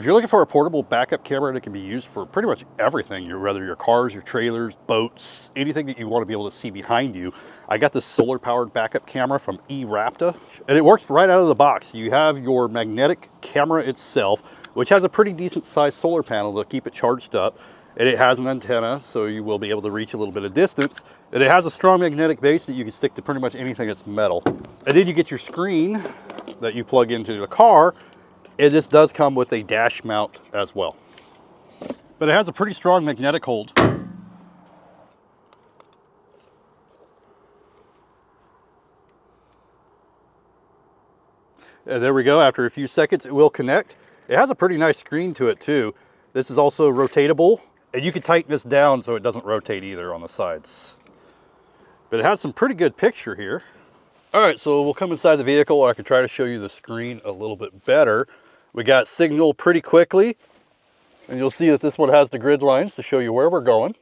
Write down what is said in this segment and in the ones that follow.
If you're looking for a portable backup camera that can be used for pretty much everything, whether your cars, your trailers, boats, anything that you want to be able to see behind you, I got this solar powered backup camera from eRapta, and it works right out of the box. You have your magnetic camera itself, which has a pretty decent sized solar panel to keep it charged up, and it has an antenna, so you will be able to reach a little bit of distance, and it has a strong magnetic base that you can stick to pretty much anything that's metal. And then you get your screen that you plug into the car. And this does come with a dash mount as well. But it has a pretty strong magnetic hold. And there we go. After a few seconds, it will connect. It has a pretty nice screen to it too. This is also rotatable, and you can tighten this down so it doesn't rotate either on the sides. But it has some pretty good picture here. All right, so we'll come inside the vehicle. I can try to show you the screen a little bit better. We got signal pretty quickly, and you'll see that this one has the grid lines to show you where we're going.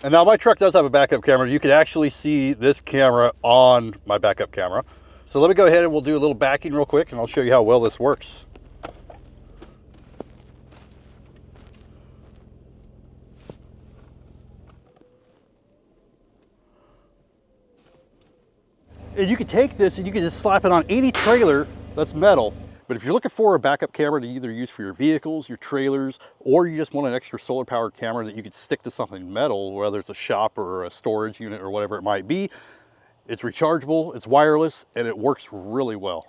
And now my truck does have a backup camera. You can actually see this camera on my backup camera. So let me go ahead and we'll do a little backing real quick, and I'll show you how well this works. And you can take this and you can just slap it on any trailer that's metal. But if you're looking for a backup camera to either use for your vehicles, your trailers, or you just want an extra solar powered camera that you could stick to something metal, whether it's a shop or a storage unit or whatever it might be, it's rechargeable, it's wireless, and it works really well.